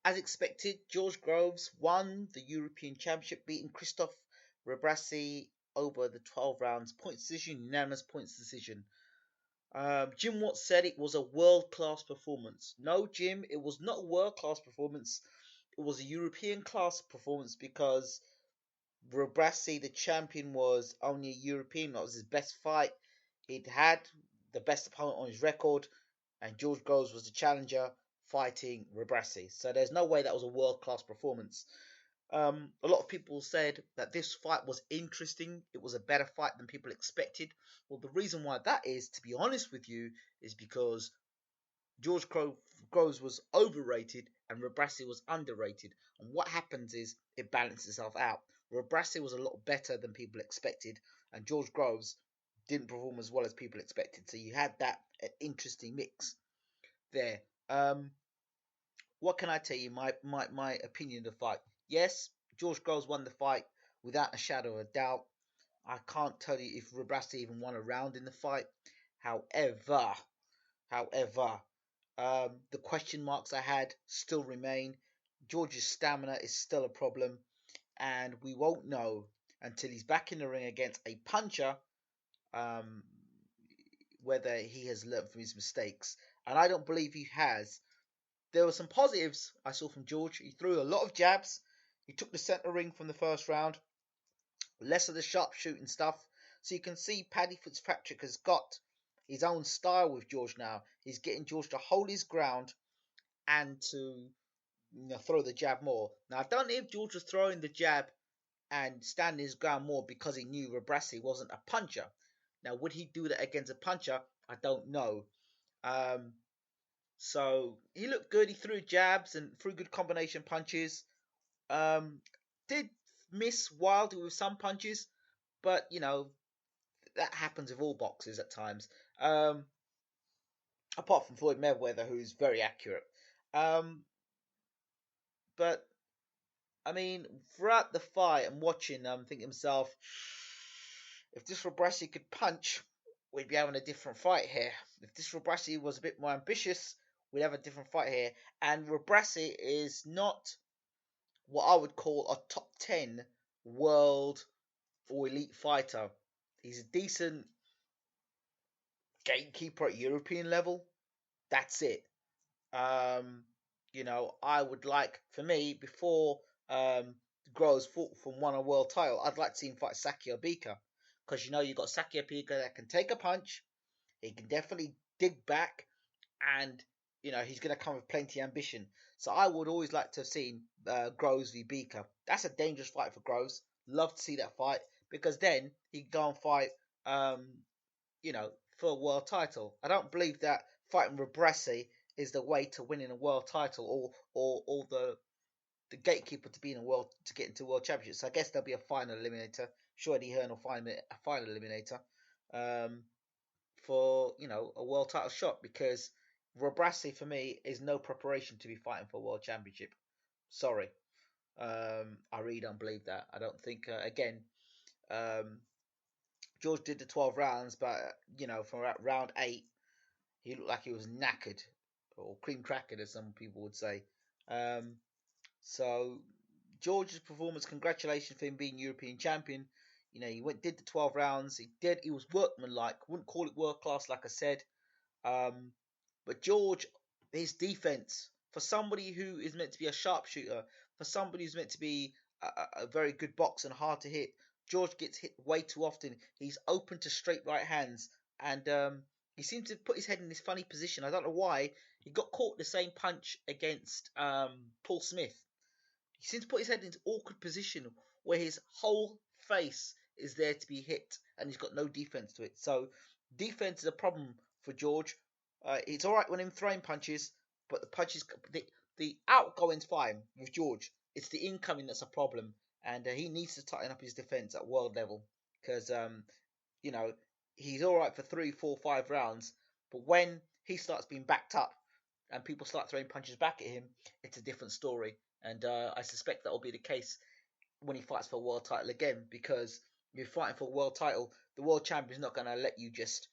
as expected, George Groves won the European Championship, beating Christopher Rebrasse over the 12 rounds points decision, unanimous points decision. Jim Watt said it was a world-class performance. No, Jim, it was not a world-class performance. It was a European class performance because Rebrasse, the champion, was only a European. That was his best fight. He'd had the best opponent on his record, and George Groves was the challenger fighting Rebrasse. So there's no way that was a world-class performance. A lot of people said that this fight was interesting. It was a better fight than people expected. Well, the reason why that is, to be honest with you, is because George Groves was overrated and Rebrasse was underrated. And what happens is it balances itself out. Rebrasse was a lot better than people expected, and George Groves didn't perform as well as people expected. So you had that interesting mix there. What can I tell you? My opinion of the fight. Yes, George Groves won the fight without a shadow of a doubt. I can't tell you if Rebrasse even won a round in the fight. However, the question marks I had still remain. George's stamina is still a problem, and we won't know until he's back in the ring against a puncher um, whether he has learned from his mistakes. And I don't believe he has. There were some positives I saw from George. He threw a lot of jabs. He took the centre ring from the first round. Less of the sharpshooting stuff. So you can see Paddy Fitzpatrick has got his own style with George now. He's getting George to hold his ground and to throw the jab more. Now, I don't know if George was throwing the jab and standing his ground more because he knew Rebrasse wasn't a puncher. Now, would he do that against a puncher? I don't know. So he looked good. He threw jabs and threw good combination punches. Did miss wildly with some punches, but that happens with all boxers at times. Apart from Floyd Mayweather, who's very accurate. But I mean, throughout the fight, I'm watching. I'm thinking to myself, if this Rebrasse could punch, we'd be having a different fight here. If this Rebrasse was a bit more ambitious, we'd have a different fight here. And Rebrasse is not what I would call a top 10 world or elite fighter. He's a decent gatekeeper at European level. That's it. I would like, for me, before Groves fought from won a world title, I'd like to see him fight Saki Obika. Because you've got Saki Obika that can take a punch, he can definitely dig back, and he's going to come with plenty of ambition. So I would always like to have seen Groves v Beaker. That's a dangerous fight for Groves. Love to see that fight because then he can go and fight, for a world title. I don't believe that fighting Rebrasse is the way to winning a world title or the gatekeeper to be in to get into world championships. So I guess there'll be a final eliminator. Sure, Eddie Hearn will find a final eliminator for a world title shot because Rebrasse for me is no preparation to be fighting for a world championship. Sorry, I really don't believe that. I don't think George did the 12 rounds, but from about round 8, he looked like he was knackered or cream crackered, as some people would say. So George's performance, congratulations for him being European champion. He did the 12 rounds. He was workmanlike. Wouldn't call it world class, like I said. But George, his defense for somebody who is meant to be a sharpshooter, for somebody who's meant to be a very good boxer and hard to hit, George gets hit way too often. He's open to straight right hands, and he seems to put his head in this funny position. I don't know why. He got caught the same punch against Paul Smith. He seems to put his head in this awkward position where his whole face is there to be hit, and he's got no defense to it. So defense is a problem for George. It's all right when him throwing punches, but the punches, the outgoing's fine with George. It's the incoming that's a problem, and he needs to tighten up his defense at world level because he's all right for 3, 4, 5 rounds, but when he starts being backed up and people start throwing punches back at him, it's a different story. And I suspect that will be the case when he fights for a world title again, because if you're fighting for a world title, the world champion is not going to let you just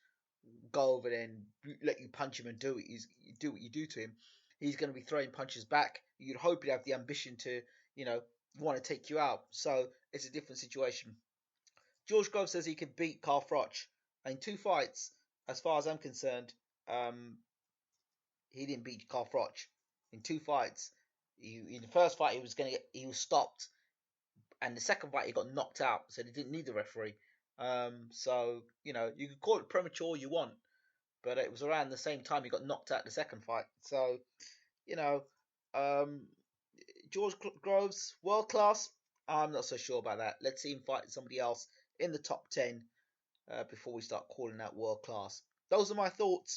go over there and let you punch him and do what you do to him. he's going to be throwing punches back. You'd hope he'd have the ambition to, want to take you out. So it's a different situation. George Groves says he could beat Carl Froch in 2 fights. As far as I'm concerned, he didn't beat Carl Froch in 2 fights. In the first fight, he was stopped, and the second fight he got knocked out, so they didn't need the referee. So you could call it premature all you want, but it was around the same time he got knocked out the second fight. So you know, um, George Groves, world class. I'm not so sure about that. Let's see him fight somebody else in the top 10 before we start calling that world class. Those are my thoughts.